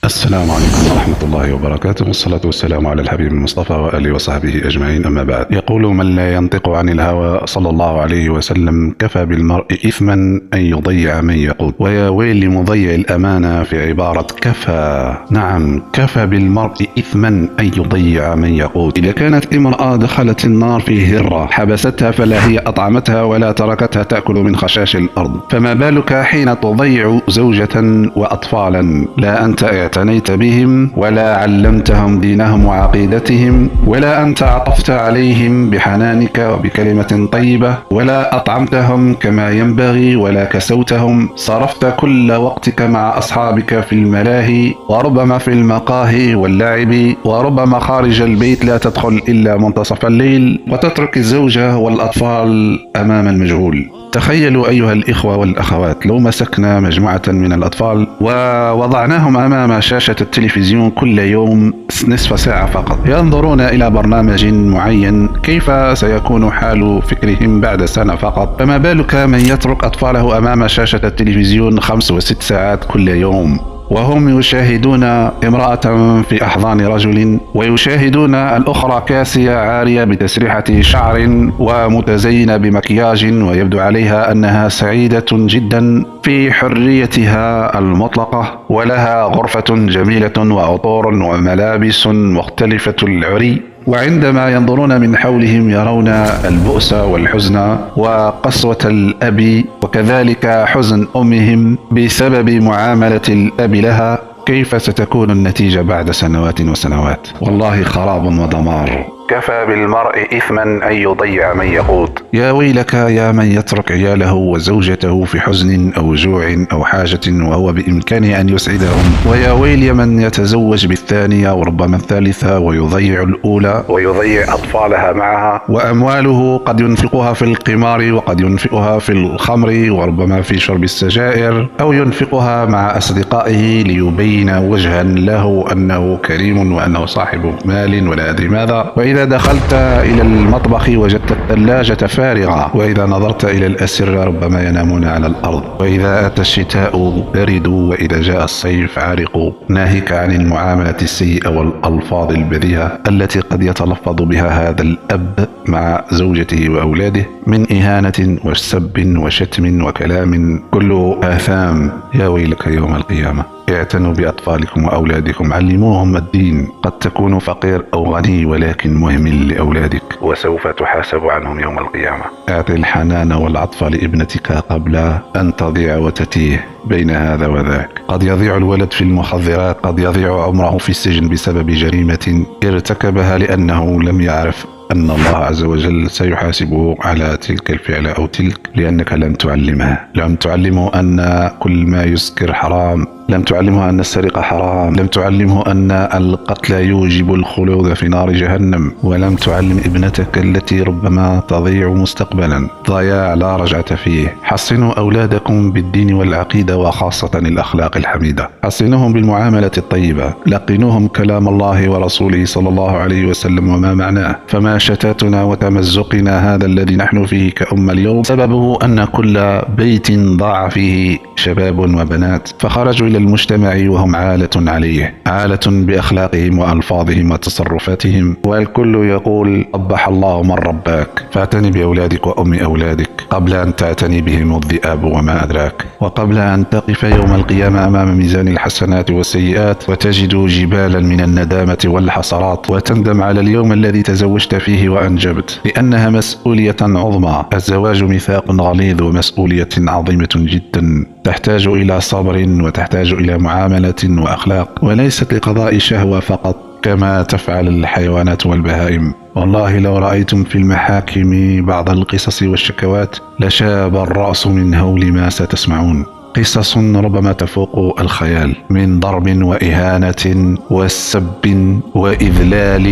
السلام عليكم ورحمة الله وبركاته، والصلاة والسلام على الحبيب المصطفى وآله وصحبه أجمعين، أما بعد. يقول من لا ينطق عن الهوى صلى الله عليه وسلم: كفى بالمرء إثما أن يضيع من يقود. ويا ويل لمضيع الأمانة في عبارة كفى. نعم، كفى بالمرء إثما أن يضيع من يقود. إذا كانت امرأة دخلت النار في هرة حبستها فلا هي أطعمتها ولا تركتها تأكل من خشاش الأرض، فما بالك حين تضيع زوجة وأطفالا لا أنت اعتنيت بهم ولا علمتهم دينهم وعقيدتهم، ولا أنت عطفت عليهم بحنانك وبكلمة طيبة، ولا أطعمتهم كما ينبغي ولا كسوتهم. صرفت كل وقتك مع أصحابك في الملاهي، وربما في المقاهي واللعب، وربما خارج البيت لا تدخل إلا منتصف الليل، وتترك الزوجة والأطفال أمام المجهول. تخيلوا أيها الإخوة والأخوات لو مسكنا مجموعة من الأطفال ووضعناهم أمام شاشة التلفزيون كل يوم نصف ساعة فقط ينظرون إلى برنامج معين، كيف سيكون حال فكرهم بعد سنة فقط؟ فما بالك من يترك أطفاله أمام شاشة التلفزيون 5 و6 ساعات كل يوم، وهم يشاهدون امرأة في أحضان رجل، ويشاهدون الأخرى كاسية عارية بتسريحة شعر ومتزينة بمكياج، ويبدو عليها أنها سعيدة جدا في حريتها المطلقة، ولها غرفة جميلة وعطور وملابس مختلفة العري. وعندما ينظرون من حولهم يرون البؤس والحزن وقسوة الأب، وكذلك حزن أمهم بسبب معاملة الأب لها. كيف ستكون النتيجة بعد سنوات وسنوات؟ والله خراب ودمار. كفى بالمرء إثما أن يضيع من يقود. يا ويلك يا من يترك عياله وزوجته في حزن أو جوع أو حاجة وهو بإمكانه أن يسعدهم، ويا ويل من يتزوج بالثانية وربما الثالثة ويضيع الأولى ويضيع أطفالها معها، وأمواله قد ينفقها في القمار وقد ينفقها في الخمر وربما في شرب السجائر، أو ينفقها مع أصدقائه ليبين وجها له أنه كريم وأنه صاحب مال ولا أدري ماذا. وإذا دخلت إلى المطبخ وجدت الثلاجة فارغة، وإذا نظرت إلى الأسرة ربما ينامون على الأرض، وإذا أتى الشتاء بردوا، وإذا جاء الصيف عرقوا، ناهيك عن المعاملة السيئة والألفاظ البذيئة التي قد يتلفظ بها هذا الأب مع زوجته وأولاده من إهانة وسب وشتم وكلام كله آثام. يا ويلك يوم القيامة. اعتنوا بأطفالكم وأولادكم، علموهم الدين. قد تكون فقير أو غني ولكن مهمل لأولادك، وسوف تحاسب عنهم يوم القيامة. اعطي الحنان والعطف لابنتك قبل أن تضيع وتتيه بين هذا وذاك. قد يضيع الولد في المخدرات، قد يضيع عمره في السجن بسبب جريمة ارتكبها لأنه لم يعرف أن الله عز وجل سيحاسبه على تلك الفعل أو تلك، لأنك لم تعلمه. لم تعلمه أن كل ما يسكر حرام، لم تعلمه أن السرقة حرام، لم تعلمه أن القتل يوجب الخلود في نار جهنم، ولم تعلم ابنتك التي ربما تضيع مستقبلا ضياع لا رجعة فيه. حصنوا أولادكم بالدين والعقيدة وخاصة الأخلاق الحميدة، حصنوهم بالمعاملة الطيبة، لقنوهم كلام الله ورسوله صلى الله عليه وسلم وما معناه. فما شتاتنا وتمزقنا هذا الذي نحن فيه كأمة اليوم سببه أن كل بيت ضاع فيه شباب وبنات، فخرجوا إلى المجتمع وهم عالة عليه، عالة بأخلاقهم وألفاظهم وتصرفاتهم، والكل يقول قبح الله من رباك. فاعتني بأولادك وأم أولادك قبل أن تعتني بهم الذئاب وما أدراك، وقبل أن تقف يوم القيامة أمام ميزان الحسنات والسيئات وتجد جبالا من الندامة والحسرات، وتندم على اليوم الذي تزوجت فيه وأنجبت، لأنها مسؤولية عظمى. الزواج ميثاق غليظ ومسؤولية عظيمة جدا، تحتاج إلى صبر وتحتاج إلى معاملة وأخلاق، وليست لقضاء شهوة فقط كما تفعل الحيوانات والبهائم. والله لو رأيتم في المحاكم بعض القصص والشكوات لشاب الرأس من هول ما ستسمعون. قصص ربما تفوق الخيال من ضرب وإهانة وسب وإذلال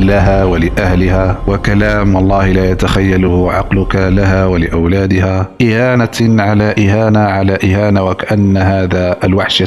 لها ولأهلها، وكلام الله لا يتخيله عقلك لها ولأولادها، إهانة على إهانة على إهانة، وكأن هذا الوحش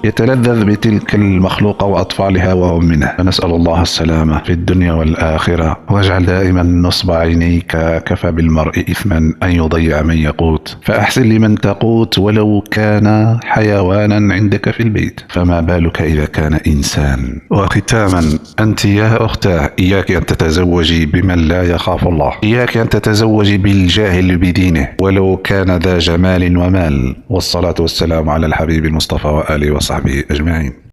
يتلذذ بتلك المخلوقة وأطفالها وهم منه. فنسأل الله السلامة في الدنيا والآخرة، واجعل دائما نصب عينيك كفى بالمرء إثما أن يضيع من يقوت، فأحسن لمن تقوت ولو ولو كان حيوانا عندك في البيت، فما بالك إذا كان إنسان. وختاما، أنت يا أختاه إياك أن تتزوجي بمن لا يخاف الله، إياك أن تتزوجي بالجاهل بدينه ولو كان ذا جمال ومال. والصلاة والسلام على الحبيب المصطفى وآله وصحبه أجمعين.